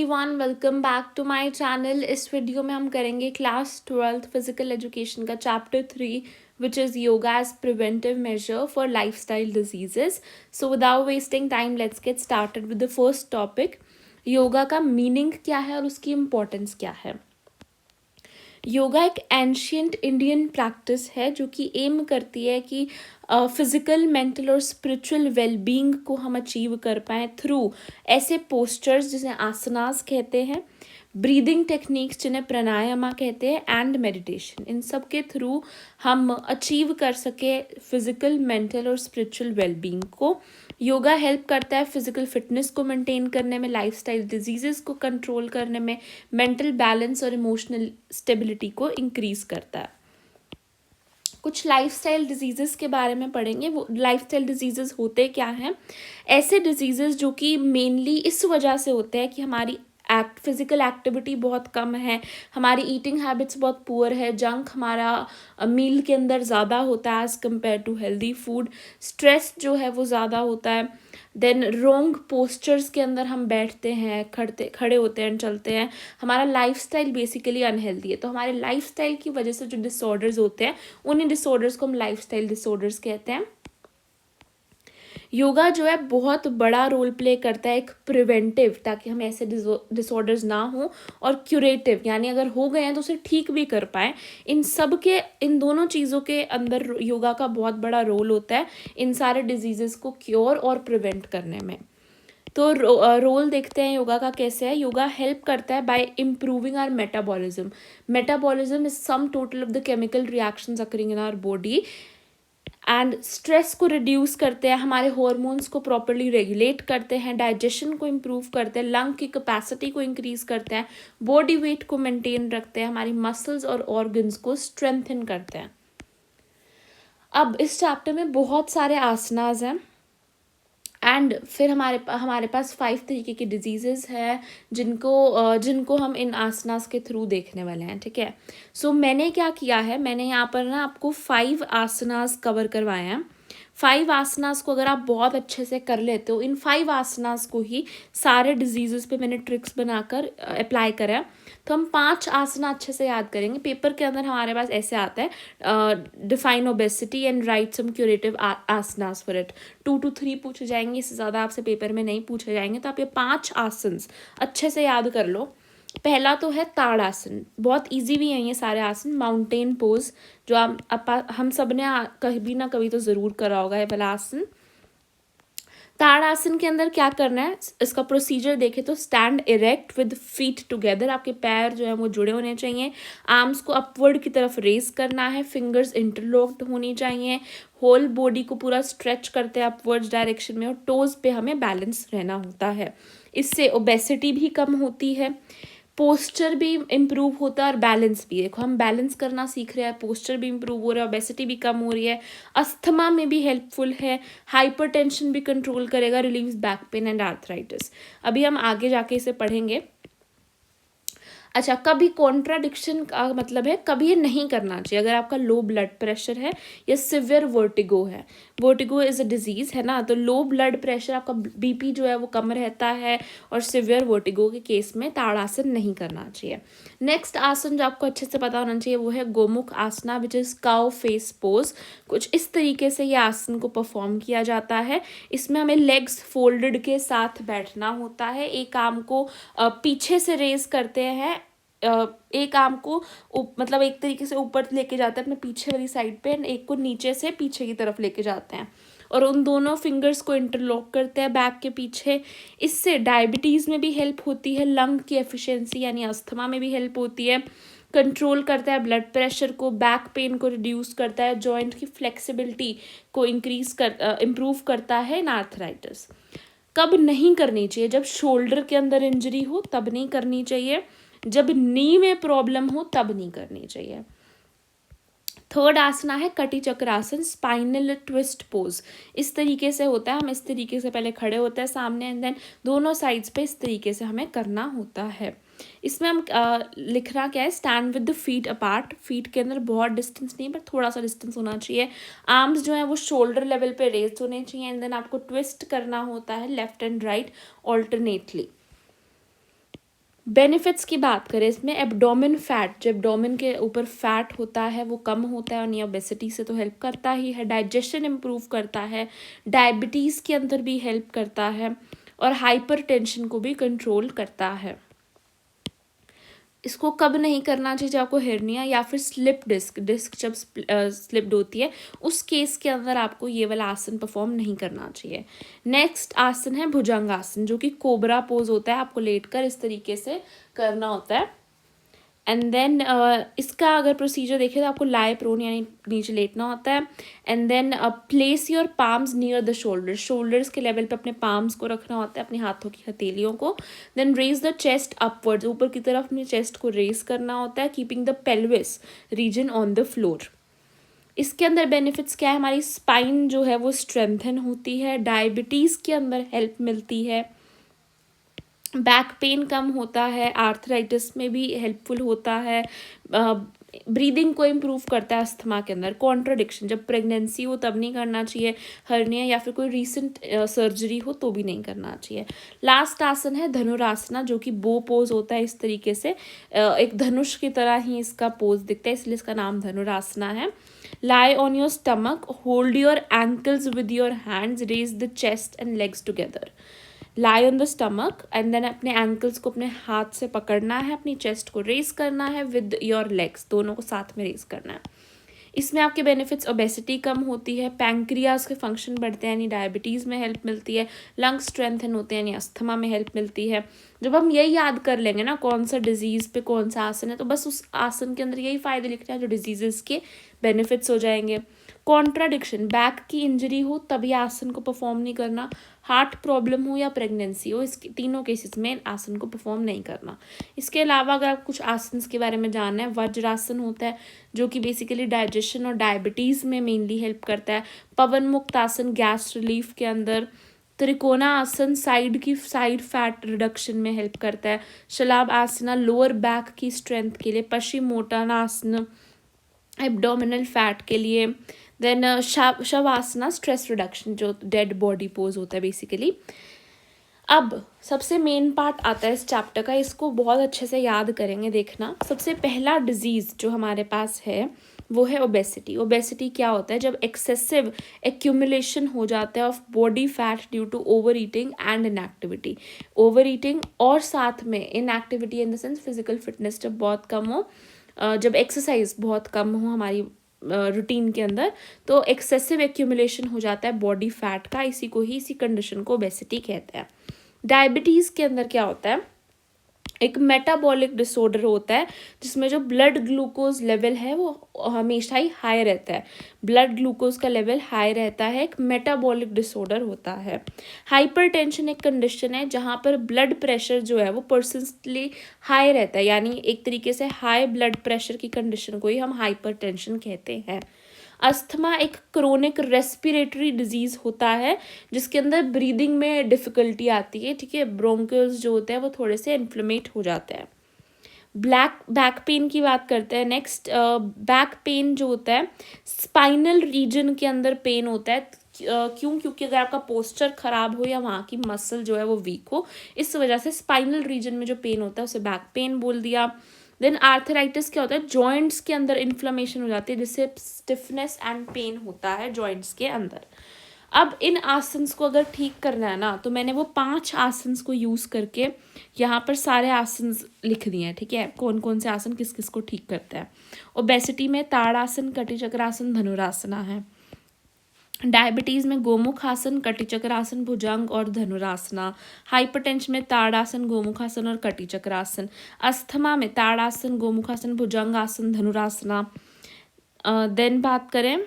Everyone welcome back to my channel. इस video में हम करेंगे क्लास 12th फिजिकल एजुकेशन का chapter 3 which is yoga as preventive measure for lifestyle diseases. So without wasting time let's get started with the first topic. Yoga का meaning क्या है और उसकी इम्पोर्टेंस क्या है। योगा एक एंशियंट इंडियन प्रैक्टिस है जो कि एम करती है कि फिजिकल, मेंटल और स्पिरिचुअल वेलबींग को हम अचीव कर पाएँ थ्रू ऐसे पोस्चर्स जिन्हें आसनास कहते हैं, ब्रीदिंग टेक्निक्स जिन्हें प्राणायामा कहते हैं एंड मेडिटेशन। इन सब के थ्रू हम अचीव कर सके फिजिकल, मेंटल और स्पिरिचुअल वेलबींग को। योगा हेल्प करता है फिजिकल फिटनेस को मेंटेन करने में, लाइफस्टाइल डिजीजेस को कंट्रोल करने में, मेंटल बैलेंस और इमोशनल स्टेबिलिटी को इंक्रीज करता है। कुछ लाइफस्टाइल डिजीजेस के बारे में पढ़ेंगे। वो लाइफस्टाइल डिजीजेस होते क्या हैं? ऐसे डिजीजेस जो कि मेनली इस वजह से होते हैं कि हमारी फिजिकल एक्टिविटी बहुत कम है, हमारी ईटिंग हैबिट्स बहुत पुअर है, जंक हमारा मील के अंदर ज़्यादा होता है as compare to healthy food, stress जो है वो ज़्यादा होता है, देन रॉन्ग पोस्चर्स के अंदर हम बैठते हैं, खड़े होते हैं, चलते हैं, हमारा लाइफस्टाइल बेसिकली अनहेल्दी है। तो हमारे लाइफस्टाइल की वजह से जो डिसऑर्डर्स होते हैं उन्हीं डिसऑर्डर्स को हम लाइफस्टाइल डिसऑर्डर्स कहते हैं। योगा जो है बहुत बड़ा रोल प्ले करता है एक प्रिवेंटिव, ताकि हम ऐसे डिसऑर्डर्स ना हो, और क्यूरेटिव यानी अगर हो गए हैं तो उसे ठीक भी कर पाएँ। इन दोनों चीज़ों के अंदर योगा का बहुत बड़ा रोल होता है इन सारे डिजीज़ेस को क्योर और प्रिवेंट करने में। तो रोल देखते हैं योगा का कैसे है। योगा हेल्प करता है by improving our metabolism. Metabolism is sum total of the chemical reactions occurring in our body and stress को रिड्यूस करते हैं, हमारे हॉर्मोन्स को प्रॉपरली रेगुलेट करते हैं, डाइजेशन को इम्प्रूव करते हैं, लंग की कैपेसिटी को इंक्रीज करते हैं, बॉडी वेट को मेंटेन रखते हैं, हमारी मसल्स और ऑर्गन्स को स्ट्रेंथन करते हैं। अब इस चैप्टर में बहुत सारे आसनास हैं एंड फिर हमारे पास 5 तरीके की डिजीजेस हैं जिनको हम इन आसनास के थ्रू देखने वाले हैं। ठीक है, सो मैंने क्या किया है, मैंने यहाँ पर ना आपको 5 आसनास कवर करवाए हैं। 5 आसनास को अगर आप बहुत अच्छे से कर लेते हो, इन 5 आसनास को ही सारे डिजीजेस पे मैंने ट्रिक्स बनाकर अप्लाई करा है। तो हम 5 आसना अच्छे से याद करेंगे। पेपर के अंदर हमारे पास ऐसे आता है, define obesity and write some curative asanas for it. 2 to 3 पूछे जाएंगे, इससे ज़्यादा आपसे पेपर में नहीं पूछे जाएंगे। तो आप ये 5 आसन अच्छे से याद कर लो। पहला तो है ताड़ासन, बहुत इजी भी है ये सारे आसन। माउंटेन पोज जो हम सब ने कभी ना कभी तो ज़रूर करा होगा ये वाला आसन। ताड़ासन के अंदर क्या करना है, इसका प्रोसीजर देखें तो stand erect with feet together, आपके पैर जो है वो जुड़े होने चाहिए, आर्म्स को अपवर्ड की तरफ रेज करना है, फिंगर्स इंटरलॉक्ड होनी चाहिए, होल बॉडी को पूरा स्ट्रेच करते हैं अपवर्ड्स डायरेक्शन में, और टोज पे हमें बैलेंस रहना होता है। इससे ओबेसिटी भी कम होती है, पोस्चर भी इम्प्रूव होता है और बैलेंस भी। देखो हम बैलेंस करना सीख रहे हैं, पोस्चर भी इम्प्रूव हो रहा है, ओबेसिटी भी कम हो रही है, अस्थमा में भी हेल्पफुल है, हाइपरटेंशन भी कंट्रोल करेगा, relieves back pain and arthritis. अभी हम आगे जाके इसे पढ़ेंगे। अच्छा, कभी कॉन्ट्राडिक्शन का मतलब है कभी ये नहीं करना चाहिए। अगर आपका लो ब्लड प्रेशर है या सिवियर वर्टिगो है, वर्टिगो इज़ अ डिजीज़ है ना, तो लो ब्लड प्रेशर, आपका बीपी जो है वो कम रहता है, और सिवियर वर्टिगो के केस में ताड़ासन नहीं करना चाहिए। नेक्स्ट आसन जो आपको अच्छे से पता होना चाहिए वो है gomukh asana, which is cow face pose. कुछ इस तरीके से ये आसन को परफॉर्म किया जाता है। इसमें हमें लेग्स फोल्डेड के साथ बैठना होता है, एक आर्म को पीछे से रेज करते हैं, एक आर्म को मतलब एक तरीके से ऊपर लेके जाते हैं अपने पीछे वाली साइड पे, एक को नीचे से पीछे की तरफ लेके जाते हैं, और उन दोनों फिंगर्स को इंटरलॉक करते हैं बैक के पीछे। इससे डायबिटीज़ में भी हेल्प होती है, लंग की एफिशिएंसी यानी अस्थमा में भी हेल्प होती है, कंट्रोल करता है ब्लड प्रेशर को, बैक पेन को रिड्यूस करता है, जॉइंट की फ्लेक्सिबिलिटी को इम्प्रूव करता है इन आर्थराइटिस। कब नहीं करनी चाहिए? जब शोल्डर के अंदर इंजरी हो तब नहीं करनी चाहिए, जब नी में प्रॉब्लम हो तब नहीं करनी चाहिए। थर्ड आसना है कटी चक्रासन, स्पाइनल ट्विस्ट पोज। इस तरीके से होता है, हम इस तरीके से पहले खड़े होते हैं सामने, एंड देन दोनों साइड्स पे इस तरीके से हमें करना होता है। इसमें हम लिखना क्या है, stand with the feet apart. Feet के अंदर बहुत डिस्टेंस नहीं, पर थोड़ा सा डिस्टेंस होना चाहिए। आर्म्स जो है वो शोल्डर लेवल पे रेज होने चाहिए, एंड देन आपको ट्विस्ट करना होता है left and right alternately. Benefits की बात करें इसमें, एब्डोमेन फैट, जो एब्डोमेन के ऊपर फैट होता है वो कम होता है और ये ओबेसिटी से तो हेल्प करता ही है। डाइजेशन इम्प्रूव करता है, डायबिटीज़ के अंदर भी हेल्प करता है और हाइपरटेंशन को भी कंट्रोल करता है। इसको कब नहीं करना चाहिए, जब आपको हेर्निया या फिर स्लिप डिस्क जब स्लिप्ड होती है उस केस के अंदर आपको ये वाला आसन परफॉर्म नहीं करना चाहिए। नेक्स्ट आसन है भुजंगासन, जो कि कोबरा पोज होता है, आपको लेटकर इस तरीके से करना होता है। एंड देन इसका अगर प्रोसीजर देखें तो आपको लाए प्रोन यानी नीचे लेटना होता है। And then place your palms near the shoulders के लेवल पे अपने पाम्स को रखना होता है, अपने हाथों की हथेलियों को। Then raise the chest upwards, ऊपर की तरफ अपनी चेस्ट को रेज करना होता है, keeping the pelvis region on the floor. इसके अंदर बेनिफिट्स क्या है, हमारी स्पाइन जो है वो स्ट्रेंथन होती है, डायबिटीज़ के अंदर हेल्प मिलती है, बैक पेन कम होता है, आर्थराइटिस में भी हेल्पफुल होता है, ब्रीदिंग को इम्प्रूव करता है अस्थमा के अंदर। कॉन्ट्राडिक्शन, जब प्रेगनेंसी हो तब नहीं करना चाहिए, हर्निया या फिर कोई रीसेंट सर्जरी हो तो भी नहीं करना चाहिए। लास्ट आसन है धनुरासना, जो कि बो पोज होता है, इस तरीके से एक धनुष की तरह ही इसका पोज दिखता है, इसलिए इसका नाम धनुरासना है। Lie on your stomach, hold your ankles with your hands, raise the chest and legs together. Lie on the stomach and then अपने एंकल्स को अपने हाथ से पकड़ना है, अपनी चेस्ट को रेस करना है, विद योर लेग्स दोनों को साथ में रेस करना है। इसमें आपके बेनिफिट्स, ओबेसिटी कम होती है, पैंक्रियाज के फंक्शन बढ़ते हैं यानी डायबिटीज़ में हेल्प मिलती है, लंग स्ट्रेंथन होते हैं यानी अस्थमा में हेल्प मिलती है। जब हम यही याद कर लेंगे ना कौन सा डिजीज़ पे कौन सा आसन है, तो बस उस आसन के अंदर यही फ़ायदे लिखना है जो डिजीज़ के बेनिफिट्स हो जाएंगे। कॉन्ट्राडिक्शन, बैक की इंजरी हो तभी आसन को परफॉर्म नहीं करना, हार्ट प्रॉब्लम हो या प्रेगनेंसी हो, इसके तीनों केसेस में आसन को परफॉर्म नहीं करना। इसके अलावा अगर आप कुछ आसन के बारे में जानना है, वज्रासन होता है जो कि बेसिकली डाइजेशन और डायबिटीज़ में मेनली हेल्प करता है। पवन मुक्त आसन गैस रिलीफ के अंदर। त्रिकोणा आसन साइड फैट रिडक्शन में हेल्प करता है। शलाभ आसना लोअर बैक की स्ट्रेंथ के लिए। पश्चिमोत्तानासन एब्डोमिनल फैट के लिए। देन शवासना स्ट्रेस रिडक्शन, जो डेड बॉडी पोज होता है बेसिकली। अब सबसे मेन पार्ट आता है इस चैप्टर का, इसको बहुत अच्छे से याद करेंगे, देखना। सबसे पहला डिजीज़ जो हमारे पास है वो है ओबेसिटी। ओबेसिटी क्या होता है, जब एक्सेसिव एक्यूमुलेशन हो जाता है of body fat due to over eating and inactivity. Over eating और साथ में inactivity in the sense physical fitness जब बहुत कम हो, जब एक्सरसाइज बहुत कम हो हमारी रूटीन के अंदर, तो एक्सेसिव एक्यूमुलेशन हो जाता है बॉडी फैट का, इसी कंडीशन को ओबेसिटी कहते हैं। डायबिटीज़ के अंदर क्या होता है, एक मेटाबॉलिक डिसऑर्डर होता है जिसमें जो ब्लड ग्लूकोज लेवल है वो हमेशा ही हाई रहता है, ब्लड ग्लूकोज का लेवल हाई रहता है, एक मेटाबॉलिक डिसऑर्डर होता है। हाइपरटेंशन एक कंडीशन है जहाँ पर ब्लड प्रेशर जो है वो पर्सिस्टेंटली हाई रहता है, यानी एक तरीके से हाई ब्लड प्रेशर की कंडीशन को ही हम हाइपरटेंशन कहते हैं। अस्थमा एक क्रोनिक रेस्पिरेटरी डिजीज़ होता है जिसके अंदर ब्रीदिंग में डिफ़िकल्टी आती है, ठीक है, ब्रोंकियल्स जो होते हैं वो थोड़े से इन्फ्लेमेट हो जाते हैं। बैक पेन की बात करते हैं नेक्स्ट। बैक पेन जो होता है स्पाइनल रीजन के अंदर पेन होता है, क्यों, क्योंकि अगर आपका पोस्चर खराब हो या वहाँ की मसल जो है वो वीक हो, इस वजह से स्पाइनल रीजन में जो पेन होता है उसे बैक पेन बोल दिया। देन आर्थराइटिस क्या होता है, जॉइंट्स के अंदर इन्फ्लेमेशन हो जाती है जिससे स्टिफनेस एंड पेन होता है जॉइंट्स के अंदर। अब इन आसन्स को अगर ठीक करना है ना, तो मैंने वो 5 आसन्स को यूज़ करके यहाँ पर सारे आसन्स लिख दिए हैं, ठीक है, कौन कौन से आसन किस किस को ठीक करते हैं। ओबेसिटी में ताड़ासन, कटिचक्रासन, धनुरासना है। डायबिटीज़ में गोमुखासन, कटिचक्रासन, भुजंग और धनुरासना। हाइपरटेंशन में ताड़ासन, गोमुखासन और कटिचक्रासन। अस्थमा में ताड़ासन, गोमुखासन, भुजंग आसन, धनुरासना। देन बात करें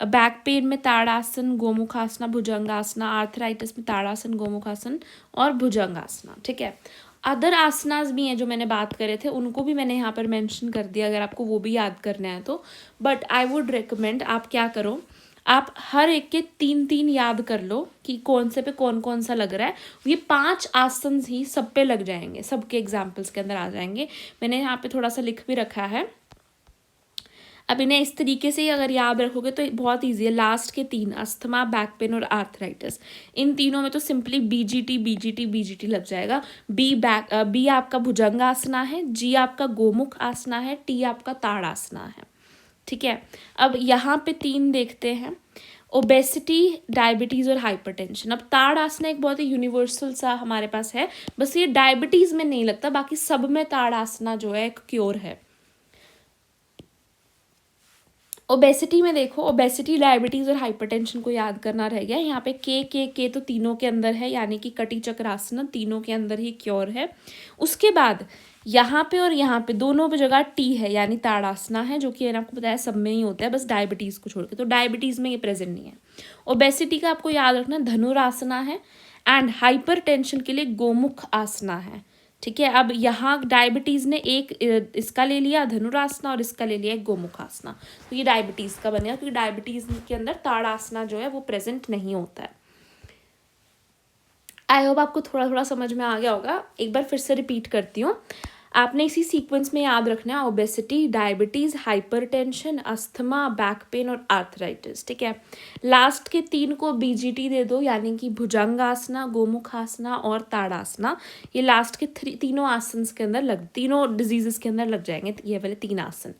बैक पेन में ताड़ासन, गोमुखासना, भुजंगासना। आर्थराइटिस में ताड़ासन, गोमुखासन और भुजंगासना, ठीक है। अदर आसनास भी हैं जो मैंने बात करे थे, उनको भी मैंने यहाँ पर मेंशन कर दिया अगर आपको वो भी याद करना है तो। बट आई वुड रिकमेंड आप क्या करो, आप हर एक के 3-3 याद कर लो कि कौन से पे कौन कौन सा लग रहा है। ये 5 आसन ही सब पे लग जाएंगे, सबके एग्जाम्पल्स के अंदर आ जाएंगे। मैंने यहाँ पे थोड़ा सा लिख भी रखा है। अब इन्हें इस तरीके से ही अगर याद रखोगे तो बहुत ईजी है। लास्ट के 3 अस्थमा, बैक पेन और आर्थराइटिस, इन तीनों में तो सिंपली बीजीटी बीजीटी बीजीटी लग जाएगा। बी आपका भुजंगासना है, जी आपका गोमुख आसना है, टी आपका ताड़ासना है। ठीक है, अब यहाँ पे 3 देखते हैं, ओबेसिटी, डायबिटीज़ और हाइपरटेंशन। अब ताड़ासना एक बहुत ही यूनिवर्सल सा हमारे पास है, बस ये डायबिटीज़ में नहीं लगता, बाकी सब में ताड़ासना जो है एक क्योर है। ओबेसिटी में देखो, ओबेसिटी, डायबिटीज़ और हाइपरटेंशन को याद करना रह गया। यहाँ पे के तो तीनों के अंदर है, यानी कि कटी चक्रासन तीनों के अंदर ही क्योर है। उसके बाद यहाँ पे और यहाँ पे दोनों पे जगह टी है, यानी ताड़ासना है, जो कि मैंने आपको बताया सब में ही होता है, बस डायबिटीज़ को छोड़ के। तो डायबिटीज़ में ये प्रेजेंट नहीं है। ओबेसिटी का आपको याद रखना धनुरासना है, एंड हाइपर टेंशन के लिए गोमुख आसना है। ठीक है, अब यहाँ डायबिटीज़ ने एक इसका ले लिया धनुरासना और इसका ले लिया एक गोमुखासना, तो ये डायबिटीज़ का बनेगा, क्योंकि डायबिटीज़ के अंदर ताड़ासना जो है वो प्रेजेंट नहीं होता है। आई होप आपको थोड़ा थोड़ा समझ में आ गया होगा। एक बार फिर से रिपीट करती हूँ, आपने इसी सीक्वेंस में याद रखना है, obesity, diabetes, hypertension, asthma, back pain और आर्थराइटिस। ठीक है, लास्ट के 3 को बीजीटी दे दो, यानी कि भुजंगासना, गोमुखासना और ताड़ासना। ये लास्ट के तीनों आसन के अंदर तीनों डिजीजेस के अंदर लग जाएंगे, ये वाले 3 आसन।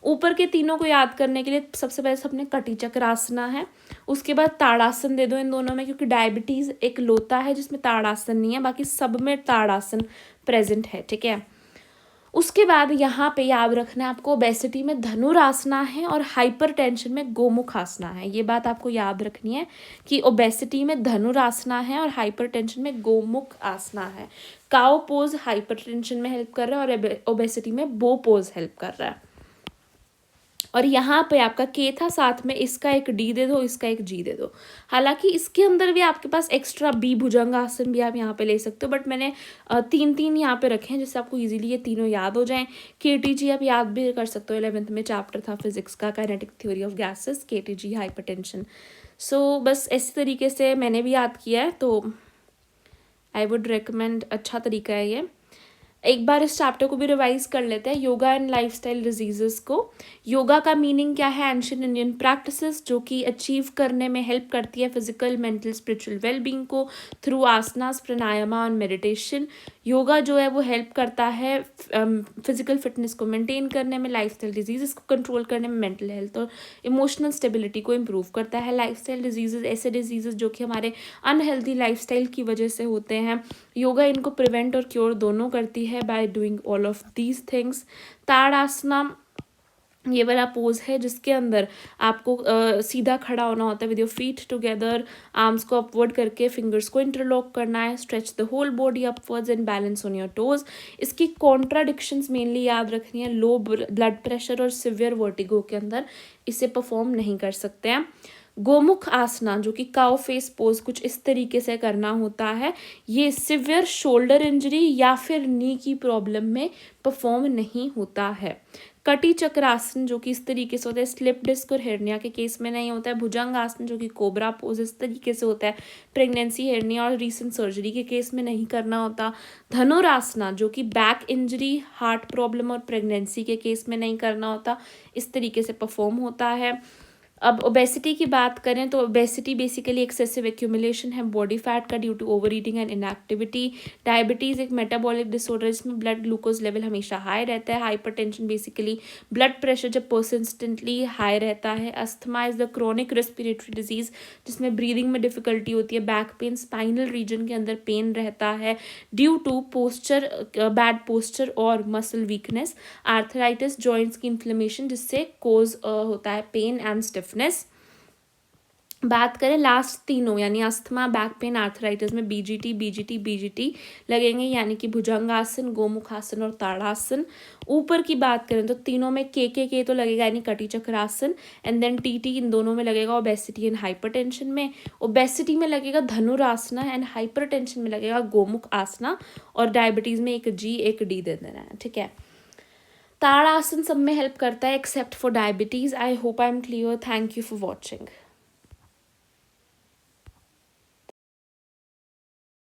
ऊपर के तीनों को याद करने के लिए सबसे पहले सबने कटी चक्रासना है, उसके बाद ताड़ासन दे दो इन दोनों में, क्योंकि डायबिटीज़ एक लोता है जिसमें ताड़ासन नहीं है, बाकी सब में ताड़ासन प्रेजेंट है। ठीक है, उसके बाद यहाँ पे याद रखना है आपको, ओबेसिटी में धनुरासना है और हाइपरटेंशन में गोमुखासना है। ये बात आपको याद रखनी है कि ओबेसिटी में धनुरासना है और हाइपरटेंशन में गोमुख आसना है। काउ पोज हाइपरटेंशन में हेल्प कर रहा है और ओबेसिटी में बो पोज हेल्प कर रहा है। और यहाँ पे आपका के था, साथ में इसका एक डी दे दो, इसका एक जी दे दो। हालांकि इसके अंदर भी आपके पास एक्स्ट्रा बी भुजंगासन भी आप यहाँ पे ले सकते हो, बट मैंने 3 यहाँ पे रखे हैं जिससे आपको इजीली ये तीनों याद हो जाएं। KTG आप याद भी कर सकते हो, 11th में चैप्टर था फिजिक्स का, kinetic theory of gases, KTG hypertension. So बस इसी तरीके से मैंने भी याद किया है, तो आई वुड रिकमेंड, अच्छा तरीका है ये। एक बार इस चैप्टर को भी रिवाइज कर लेते हैं, योगा एंड लाइफस्टाइल डिजीजेस को। योगा का मीनिंग क्या है? एंशिएंट इंडियन प्रैक्टिसेस जो कि अचीव करने में हेल्प करती है फिजिकल, मेंटल, स्पिरिचुअल वेलबींग को थ्रू आसनास, प्राणायामा और मेडिटेशन। योगा जो है वो हेल्प करता है फिजिकल फिटनेस को मेंटेन करने में, लाइफस्टाइल डिजीजेस को कंट्रोल करने में, मेंटल हेल्थ और इमोशनल स्टेबिलिटी को इम्प्रूव करता है। लाइफस्टाइल डिजीजेस ऐसे डिजीजेस जो कि हमारे अनहेल्दी लाइफस्टाइल की वजह से होते हैं, योगा इनको प्रिवेंट और क्योर दोनों करती है by doing all of these things. Tadasana ये वाला पोज है जिसके अंदर आपको सीधा खड़ा होना होता है with your feet together, arms को अपवर्ड करके फिंगर्स को इंटरलॉक करना है, stretch the whole body upwards and balance on your toes. इसकी कॉन्ट्राडिक्शंस मेनली याद रखनी है, लो ब्लड प्रेशर और सिवियर वर्टिगो के अंदर इसे परफॉर्म नहीं कर सकते हैं। गोमुख आसना जो कि काउ फेस पोज कुछ इस तरीके से करना होता है, ये सिवियर शोल्डर इंजरी या फिर नी की प्रॉब्लम में परफॉर्म नहीं होता है। कटी चक्रासन जो कि इस तरीके से होता है, स्लिप डिस्क और हेर्निया के केस में नहीं होता है। भुजंग आसन जो कि कोबरा पोज इस तरीके से होता है, प्रेगनेंसी, हेर्निया और रीसेंट सर्जरी के केस में नहीं करना होता। धनुरासना जो कि बैक इंजरी, हार्ट प्रॉब्लम और प्रेगनेंसी के केस में नहीं करना होता, इस तरीके से परफॉर्म होता है। अब ओबेसिटी की बात करें तो ओबेसिटी बेसिकली एक्सेसिव एक्यूमुलेशन है बॉडी फैट का due to over eating and inactivity. Diabetes एक मेटाबॉलिक डिसऑर्डर जिसमें ब्लड ग्लूकोज लेवल हमेशा हाई रहता है। हाइपरटेंशन बेसिकली ब्लड प्रेशर जब परसिस्टेंटली हाई रहता है। Asthma is the chronic respiratory disease जिसमें ब्रीदिंग में डिफिकल्टी होती है। बैक पेन स्पाइनल रीजन के अंदर पेन रहता है due to posture, bad posture और मसल वीकनेस। आर्थराइटिस जॉइंट्स की इन्फ्लेमेशन जिससे कोज होता है पेन एंड स्टिफनेस। बात करें लास्ट तीनों यानी अस्थमा, बैक पेन, आर्थराइटिस में बीजीटी बीजीटी बीजीटी लगेंगे, यानी कि भुजंगासन, गोमुखासन और ताड़ासन। ऊपर की बात करें तो तीनों में के तो लगेगा यानी कटी चक्रासन, एंड देन टी इन दोनों में लगेगा ओबेसिटी एंड हाइपरटेंशन में। ओबेसिटी में लगेगा धनुरासना एंड हाइपरटेंशन में लगेगा गोमुख आसना, और डायबिटीज़ में एक जी एक डी दे देना है। ठीक है, ताड़ासन सब में हेल्प करता है except for diabetes. I hope I am clear. Thank you for watching.